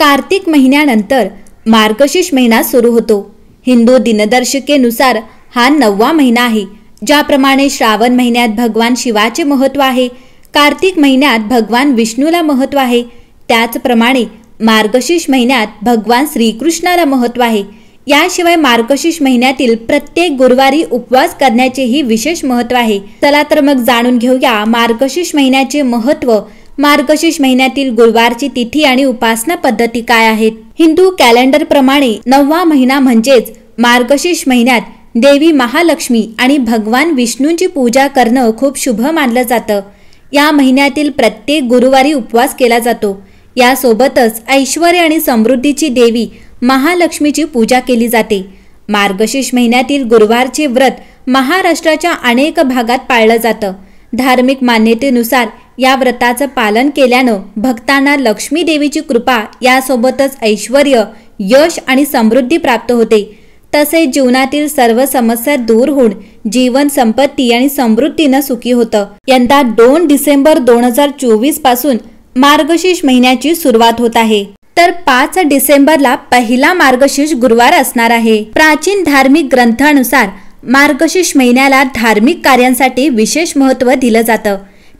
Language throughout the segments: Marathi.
कार्तिक महिन्यानंतर मार्गशीर्ष महिना सुरू होतो। हिंदू दिनदर्शिकेनुसार हा 9वा महिना आहे। ज्याप्रमाणे श्रावण महिन्यात भगवान शिवाचे महत्त्व आहे, कार्तिक महिन्यात भगवान विष्णूला महत्त्व आहे, त्याचप्रमाणे मार्गशीर्ष महिन्यात भगवान श्रीकृष्णाला महत्त्व आहे। याशिवाय मार्गशीर्ष महिन्यातील प्रत्येक गुरुवारी उपवास करण्याचेही विशेष महत्त्व आहे। चला तर मग जाणून घेऊया मार्गशीर्ष महिन्याचे महत्त्व, मार्गशीर्ष महिन्यातील गुरुवारची तिथी आणि उपासना पद्धती काय आहेत। हिंदू कॅलेंडर प्रमाणे 9वा महिना म्हणजेच मार्गशीर्ष महिन्यात देवी महालक्ष्मी आणि भगवान विष्णूंची पूजा करणं खूप शुभ मानलं जातं। या महिन्यातील प्रत्येक गुरुवारी उपवास केला जातो। यासोबतच ऐश्वर्य आणि समृद्धीची देवी महालक्ष्मीची पूजा केली जाते। मार्गशीर्ष महिन्यातील गुरुवारचे व्रत महाराष्ट्राच्या अनेक भागात पाळलं जातं। धार्मिक मान्यतेनुसार या व्रताचं पालन केल्यानं भक्तांना लक्ष्मी देवीची कृपा यासोबतच ऐश्वर्य, यश आणि समृद्धी प्राप्त होते। तसेच जीवनातील सर्व समस्या दूर होऊन जीवन संपत्ती आणि समृद्धीनं सुखी होतं। यंदा 2 डिसेंबर 2024 पासून मार्गशीर्ष महिन्याची सुरुवात होत आहे, तर 5 डिसेंबरला पहिला मार्गशीर्ष गुरुवार असणार आहे। प्राचीन धार्मिक ग्रंथानुसार मार्गशीर्ष महिन्याला धार्मिक कार्यांसाठी विशेष महत्त्व दिलं जातं,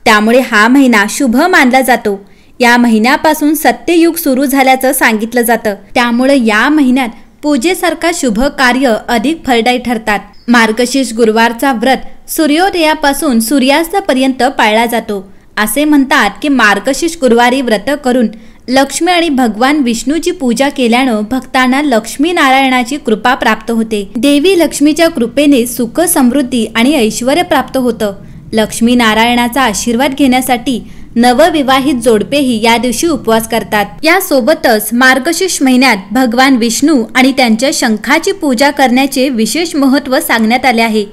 त्यामुळे हा महिना शुभ मानला जातो। या महिन्यापासून सत्ययुग सुरू झाल्याचं सांगितलं जातं, त्यामुळे या महिन्यात पूजेसारखा शुभ कार्य अधिक फलदायी ठरतात। मार्गशीर्ष गुरुवारचा व्रत सूर्योदयापासून सूर्यास्तापर्यंत पाळला जातो। असे म्हणतात की मार्गशीर्ष गुरुवारी व्रत करून लक्ष्मी आणि भगवान विष्णूची पूजा केल्यानं भक्तांना लक्ष्मी नारायणाची कृपा प्राप्त होते। देवी लक्ष्मीच्या कृपेने सुख, समृद्धी आणि ऐश्वर्य प्राप्त होतं। लक्ष्मी नारायणाचा आशीर्वाद घेण्यासाठी नवविवाहित जोडपेही या दिवशी उपवास करतात। यासोबतच मार्गशीर्ष महिन्यात भगवान विष्णू आणि त्यांच्या शंखाची पूजा करण्याचे विशेष महत्त्व सांगण्यात आले आहे।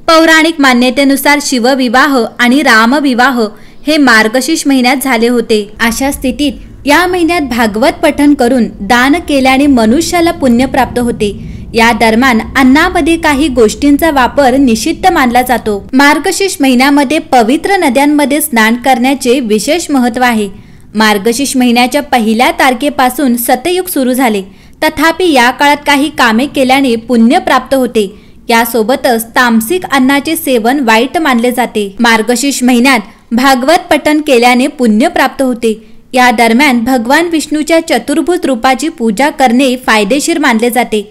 पौराणिक मान्यतेनुसार शिवविवाह आणि रामविवाह हे मार्गशीर्ष महिन्यात झाले होते। अशा स्थितीत या महिन्यात भागवत पठण करून दान केल्याने मनुष्याला पुण्य प्राप्त होते। या दरम्यान अन्नामध्ये काही गोष्टींचा वापर निषिद्ध मानला जातो। मार्गशीर्ष महिन्यामध्ये पवित्र नद्यांमध्ये स्नान करण्याचे विशेष महत्त्व आहे। मार्गशीर्ष महिन्याच्या पहिल्या तारखेपासून सतयुग सुरू झाले, तथापि या काळात काही कामे केल्याने पुण्य प्राप्त होते। यासोबतच तामसिक अन्नाचे सेवन वाईट मानले जाते। मार्गशीर्ष महिन्यात भागवत पठण केल्याने पुण्य प्राप्त होते। या दरम्यान भगवान विष्णूच्या चतुर्भुज रूपाची पूजा करणे फायदेशीर मानले जाते।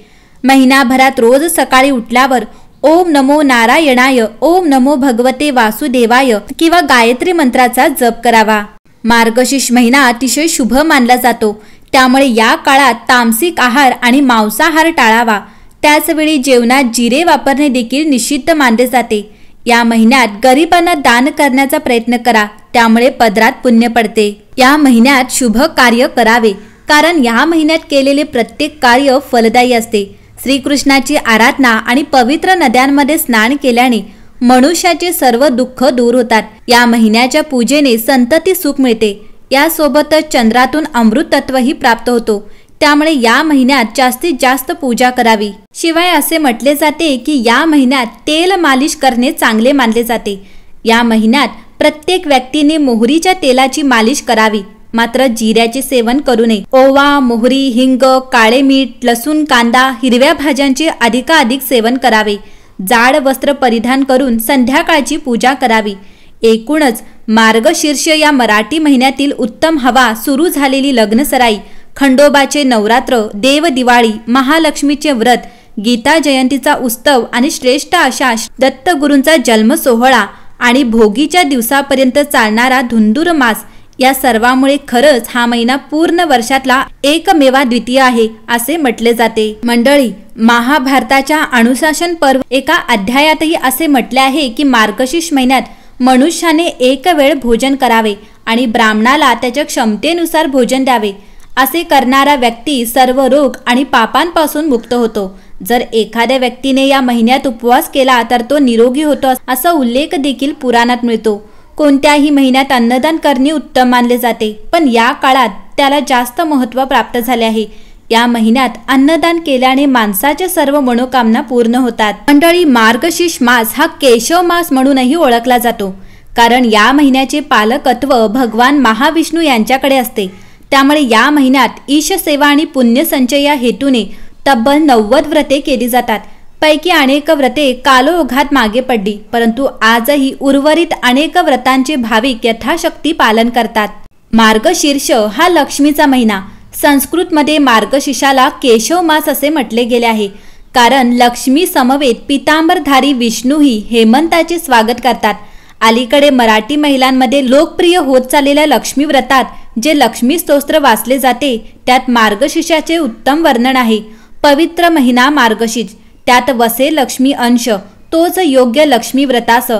महिनाभरात रोज सकाळी उठल्यावर ओम नमो नारायणाय, ओम नमो भगवते वासुदेवाय किंवा गायत्री मंत्राचा जप करावा। मार्गशीर्ष महिना अतिशय शुभ मानला जातो, त्यामुळे या काळात तामसिक आहार आणि मांसाहार टाळावा। त्याचवेळी जेवणात जिरे वापरणे देखील निषिद्ध मानले जाते। या महिन्यात गरिबांना दान करण्याचा प्रयत्न करा, त्यामुळे पदरात पुण्य पडते। या महिन्यात शुभ कार्य करावे, कारण या महिन्यात केलेले प्रत्येक कार्य फलदायी असते। श्रीकृष्णाची आराधना आणि पवित्र नद्यांमध्ये स्नान केल्याने मनुष्याचे सर्व दुःख दूर होतात। या महिन्याच्या पूजेने संतती सुख मिळते। यासोबतच चंद्रातून अमृत तत्वही प्राप्त होतो, त्यामुळे या महिन्यात जास्तीत जास्त पूजा करावी। शिवाय असे म्हटले जाते की या महिन्यात तेल मालिश करणे चांगले मानले जाते। या महिन्यात प्रत्येक व्यक्तीने मोहरीच्या तेलाची मालिश करावी, मात्र जिऱ्याचे सेवन करू नये। ओवा, मोहरी, हिंग, काळे मीठ, लसूण, कांदा, हिरव्या भाज्यांचे अधिकाधिक सेवन करावे। जाड वस्त्र परिधान करून संध्याकाळची पूजा करावी। एकूणच मार्गशीर्ष या मराठी महिन्यातील उत्तम हवा सुरू झालेली लग्नसराई, खंडोबाचे नवरात्र, देव दिवाळी, महालक्ष्मीचे व्रत, गीता जयंतीचा उत्सव आणि श्रेष्ठ अशा दत्तगुरूंचा जन्म सोहळा आणि भोगीच्या दिवसापर्यंत चालणारा धुंदूर मास या सर्वामुळे खरंच हा महिना पूर्ण वर्षातला एकमेवा द्वितीय आहे असे म्हटले जाते। मंडळी, महाभारताच्या अनुशासन पर्व एका अध्यायातही असे म्हटले आहे की मार्गशीर्ष महिन्यात मनुष्याने एक वेळ भोजन करावे आणि ब्राह्मणाला त्याच्या क्षमतेनुसार भोजन द्यावे। असे करणारा व्यक्ती सर्व रोग आणि पापांपासून मुक्त होतो। जर एखाद्या व्यक्तीने या महिन्यात उपवास केला तर तो निरोगी होतो असा उल्लेख देखील पुराणात मिळतो। कोणत्याही महिन्यात अन्नदान करणे उत्तम मानले जाते, पण या काळात त्याला जास्त महत्त्व प्राप्त झाले आहे। या महिन्यात अन्नदान केल्याने माणसाच्या सर्व मनोकामना पूर्ण होतात। मंडळी, मार्गशीर्ष मास हा केशव मास म्हणूनही ओळखला जातो, कारण या महिन्याचे पालकत्व भगवान महाविष्णू यांच्याकडे असते। त्यामुळे या महिन्यात ईश सेवा आणि पुण्यसंचय या हेतूने तब्बल 90 व्रते केली जातात। पैकी अनेक व्रते कालोघात मागे पडली, परंतु आजही उर्वरित अनेक व्रतांचे भाविक यथाशक्ती पालन करतात। मार्गशीर्ष हा लक्ष्मीचा महिना। संस्कृतमध्ये मार्गशीर्षाला केशव मास असे म्हटले गेले आहे, कारण लक्ष्मी समवेत पितांबरधारी विष्णूही हेमंताचे स्वागत करतात। अलीकडे मराठी महिलांमध्ये लोकप्रिय होत चाललेल्या लक्ष्मी व्रतात जे लक्ष्मी स्तोत्र वाचले जाते त्यात मार्गशीर्षाचे उत्तम वर्णन आहे। पवित्र महिना मार्गशीर्ष, त्यात वसे लक्ष्मी अंश, तोच योग्य लक्ष्मी व्रतास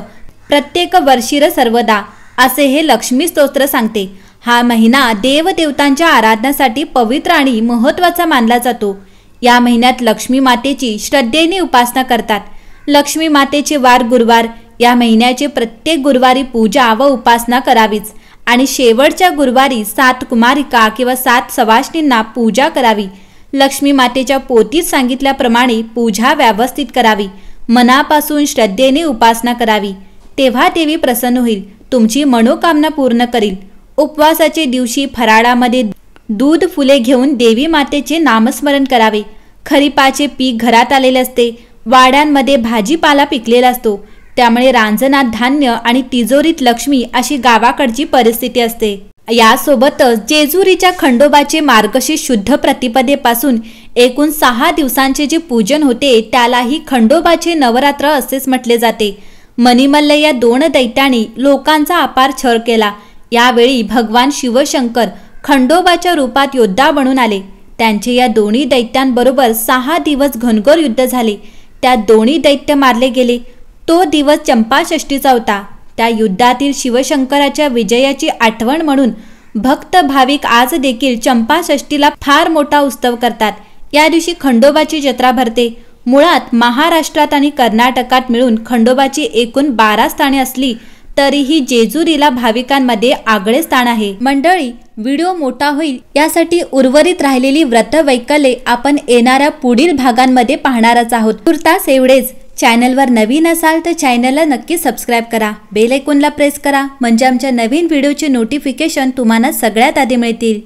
प्रत्येक वर्षीर सर्वदा असे हे लक्ष्मी स्तोत्र सांगते। हा महिना देवदेवतांच्या आराधनासाठी पवित्र आणि महत्त्वाचा मानला जातो। या महिन्यात लक्ष्मी मातेची श्रद्धेने उपासना करतात। लक्ष्मी मातेचे वार गुरुवार, या महिन्याचे प्रत्येक गुरुवारी पूजा व उपासना करावीच आणि शेवटच्या गुरुवारी 7 कुमारिका किंवा 7 सवाष्णींना पूजा करावी। लक्ष्मी मातेच्या पोथीत सांगितल्याप्रमाणे पूजा व्यवस्थित करावी, मनापासून श्रद्धेने उपासना करावी, तेव्हा देवी प्रसन्न होईल, तुमची मनोकामना पूर्ण करील। उपवासाचे दिवशी फराळामध्ये दूध फुले घेऊन देवी मातेचे नामस्मरण करावे। खरीपाचे पीक घरात आलेले असते, वाड्यांमध्ये भाजीपाला पिकलेला असतो, त्यामुळे रांजणात धान्य आणि तिजोरीत लक्ष्मी अशी गावाकडची परिस्थिती असते। यासोबतच जेजुरीच्या खंडोबाचे मार्गशीर्ष शुद्ध प्रतिपदेपासून एकूण 6 दिवसांचे जे पूजन होते त्यालाही खंडोबाचे नवरात्र असेच म्हटले जाते। मणिमल्ल या 2 दैत्यांनी लोकांचा अपार छळ केला। यावेळी भगवान शिवशंकर खंडोबाच्या रूपात योद्धा बनून आले। त्यांचे या दोन्ही दैत्यांबरोबर 6 दिवस घनघोर युद्ध झाले। त्या दोन्ही दैत्य मारले गेले। तो दिवस चंपाषष्ठीचा होता। त्या युद्धातील शिवशंकराच्या विजयाची आठवण म्हणून भक्त भाविक आज देखील चंपाषष्ठीला फार मोठा उत्सव करतात। या दिवशी खंडोबाची जत्रा भरते। मुळात महाराष्ट्रात आणि कर्नाटकात मिळून खंडोबाची एकूण 12 स्थाने असली तरीही जेजुरीला भाविकांमध्ये आगळे स्थान आहे। मंडळी, व्हिडिओ मोठा होईल यासाठी उर्वरित राहिलेली व्रत वैकल्ये आपण येणाऱ्या पुढील भागांमध्ये पाहणारच आहोत। तुर्तास एवढेच। चॅनलवर नवीन असाल तर चॅनलला नक्की सबस्क्राईब करा, बेल आयकॉनला प्रेस करा, म्हणजे आमच्या नवीन व्हिडिओचे नोटिफिकेशन तुम्हाला सगळ्यात आधी मिळतील।